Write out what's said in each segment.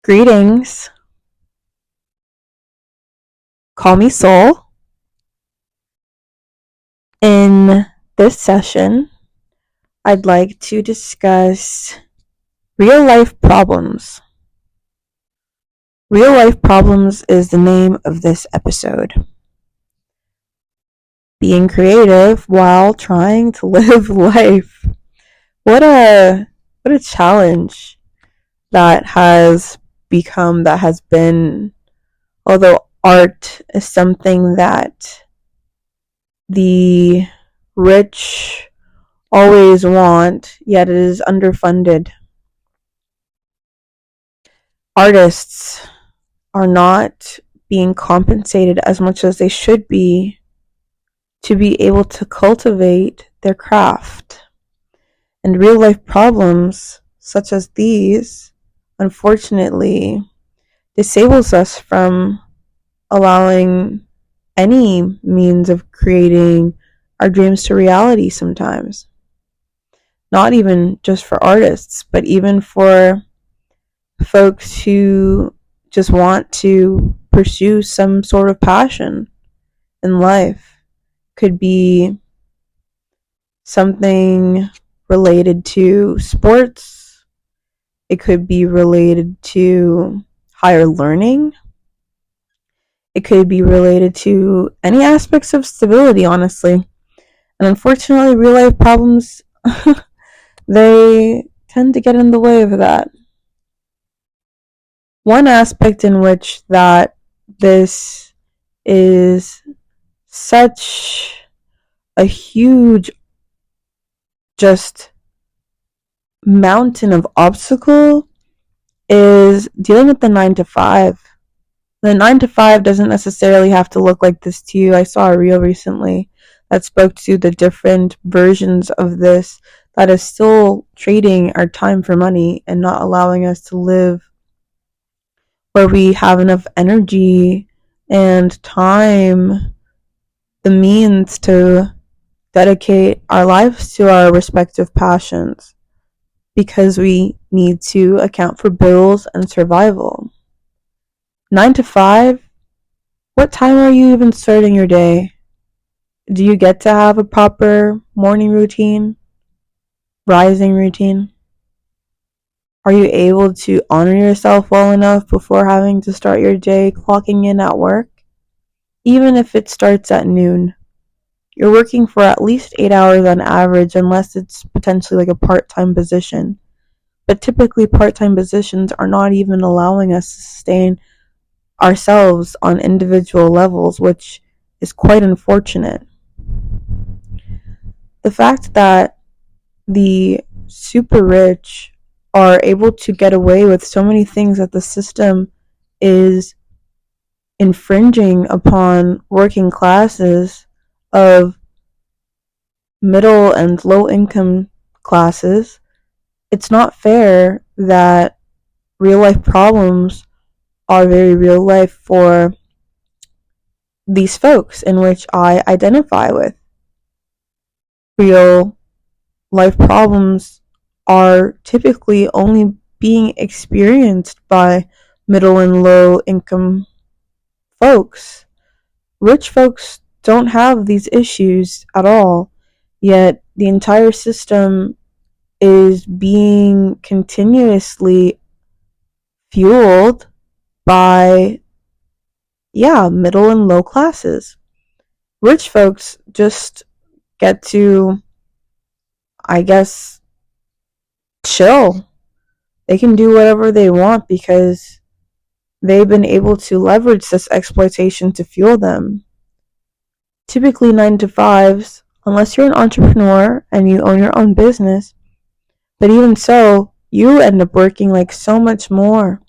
Greetings. Call me Soul. In this session, I'd like to discuss real life problems. Real life problems is the name of this episode. Being creative while trying to live life. What a challenge that has been, although art is something that the rich always want, yet it is underfunded. Artists are not being compensated as much as they should be to be able to cultivate their craft. And real life problems such as these, unfortunately, disables us from allowing any means of creating our dreams to reality sometimes. Not even just for artists, but even for folks who just want to pursue some sort of passion in life. Could be something related to sports. It could be related to higher learning. It could be related to any aspects of stability, honestly. And unfortunately, real life problems, they tend to get in the way of that. One aspect in which that this is such a huge just mountain of obstacle is dealing with the 9 to 5. The 9 to 5 doesn't necessarily have to look like this to you. I saw a reel recently that spoke to the different versions of this that is still trading our time for money and not allowing us to live where we have enough energy and time, the means to dedicate our lives to our respective passions because we need to account for bills and survival. 9 to 5, what time are you even starting your day? Do you get to have a proper morning routine, rising routine? Are you able to honor yourself well enough before having to start your day clocking in at work? Even if it starts at noon, you're working for at least 8 hours on average, unless it's potentially like a part-time position. But typically, part-time positions are not even allowing us to sustain ourselves on individual levels, which is quite unfortunate. The fact that the super rich are able to get away with so many things that the system is infringing upon working classes of middle and low income classes, it's not fair that real life problems are very real life for these folks in which I identify with. Real life problems are typically only being experienced by middle and low income folks. Rich folks don't have these issues at all, yet the entire system is being continuously fueled by, middle and low classes. Rich folks just get to, I guess, chill. They can do whatever they want because they've been able to leverage this exploitation to fuel them. Typically 9 to 5s, unless you're an entrepreneur and you own your own business, but even so, you end up working like so much more.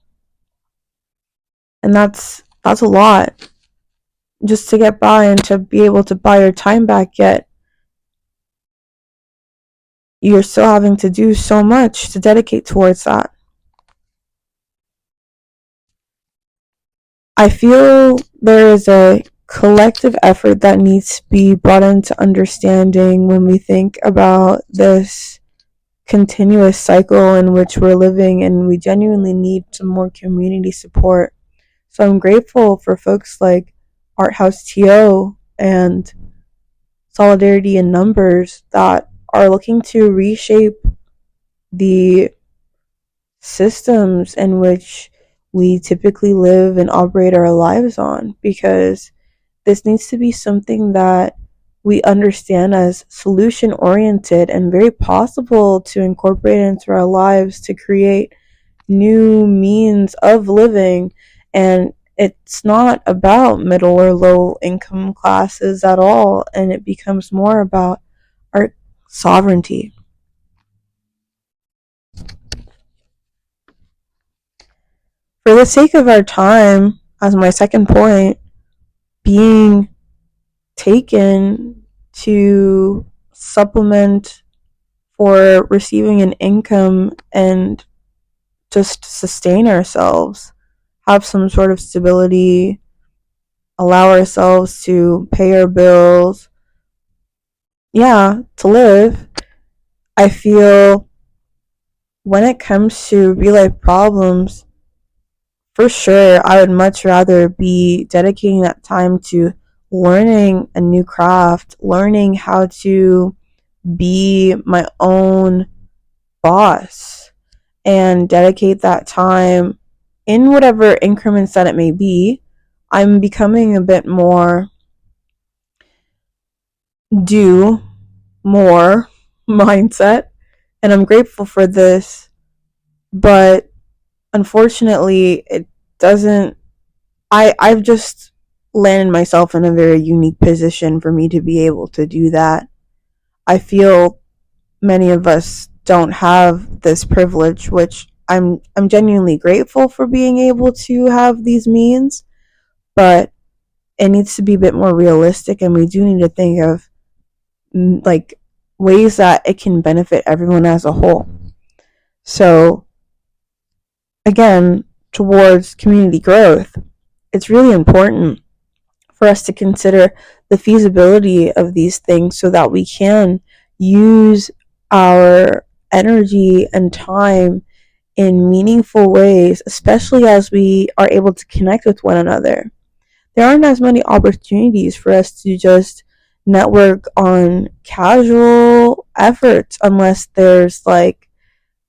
And that's a lot just to get by and to be able to buy your time back, yet you're still having to do so much to dedicate towards that. I feel there is a collective effort that needs to be brought into understanding when we think about this continuous cycle in which we're living, and we genuinely need some more community support. So I'm grateful for folks like Art House TO and Solidarity in Numbers that are looking to reshape the systems in which we typically live and operate our lives on, because this needs to be something that we understand as solution oriented and very possible to incorporate into our lives to create new means of living. And it's not about middle or low income classes at all, and it becomes more about our sovereignty. For the sake of our time, as my second point, being taken to supplement for receiving an income and just sustain ourselves, have some sort of stability, allow ourselves to pay our bills, to live. I feel when it comes to real life problems, for sure, I would much rather be dedicating that time to learning a new craft, learning how to be my own boss, and dedicate that time in whatever increments that it may be. I'm becoming a bit more do more mindset, and I'm grateful for this, but unfortunately, it doesn't. I've just landed myself in a very unique position for me to be able to do that. I feel many of us don't have this privilege, which I'm genuinely grateful for being able to have these means, but it needs to be a bit more realistic, and we do need to think of like ways that it can benefit everyone as a whole. So again, towards community growth, it's really important for us to consider the feasibility of these things so that we can use our energy and time in meaningful ways, especially as we are able to connect with one another. There aren't as many opportunities for us to just network on casual efforts unless there's, like,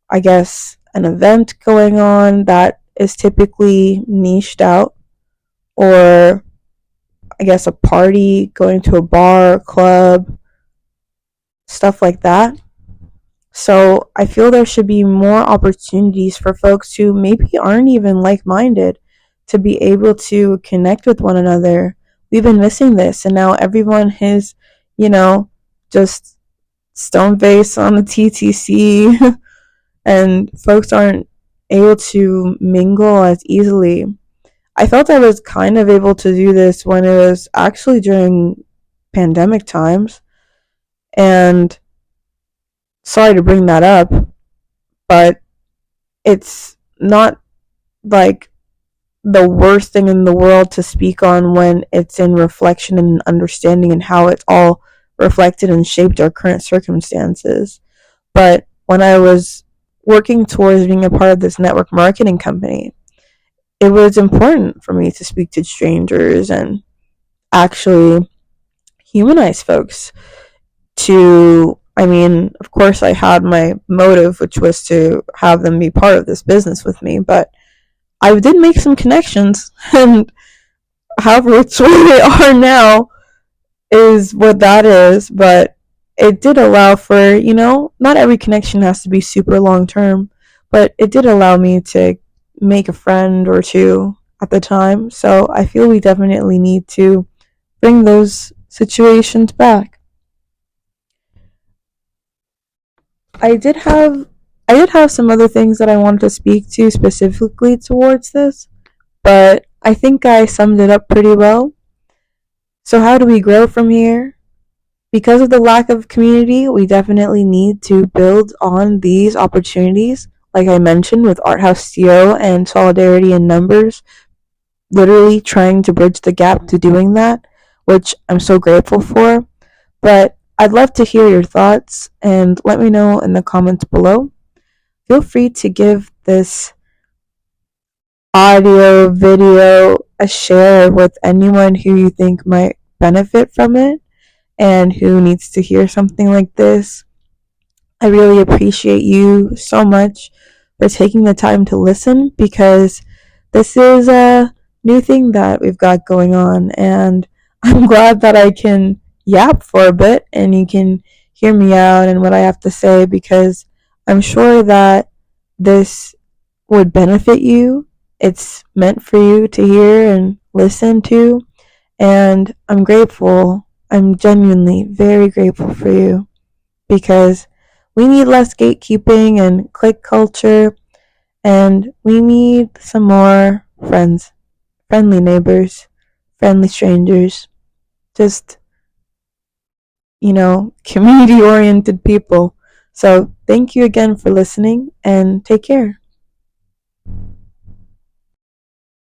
I guess, an event going on that is typically niched out, or I guess a party, going to a bar, club, stuff like that. So I feel there should be more opportunities for folks who maybe aren't even like minded to be able to connect with one another. We've been missing this, and now everyone is, just stone face on the TTC, and folks aren't able to mingle as easily. I felt I was kind of able to do this when it was actually during pandemic times, and sorry to bring that up, but it's not like the worst thing in the world to speak on when it's in reflection and understanding and how it's all reflected and shaped our current circumstances. But when I was working towards being a part of this network marketing company, it was important for me to speak to strangers and actually humanize folks. Of course, I had my motive, which was to have them be part of this business with me, but I did make some connections, and however it's where they are now is what that is, but it did allow for, not every connection has to be super long term, but it did allow me to make a friend or two at the time. So I feel we definitely need to bring those situations back. I did have some other things that I wanted to speak to specifically towards this, but I think I summed it up pretty well. So how do we grow from here? Because of the lack of community, we definitely need to build on these opportunities, like I mentioned with Art House TO and Solidarity in Numbers, literally trying to bridge the gap to doing that, which I'm so grateful for. But I'd love to hear your thoughts and let me know in the comments below. Feel free to give this audio, video a share with anyone who you think might benefit from it and who needs to hear something like this. I really appreciate you so much for taking the time to listen, because this is a new thing that we've got going on, and I'm glad that I can yap for a bit and you can hear me out and what I have to say, because I'm sure that this would benefit you. It's meant for you to hear and listen to, and I'm grateful. I'm genuinely very grateful for you, because we need less gatekeeping and clique culture, and we need some more friends, friendly neighbors, friendly strangers, just, community oriented people. So, thank you again for listening and take care.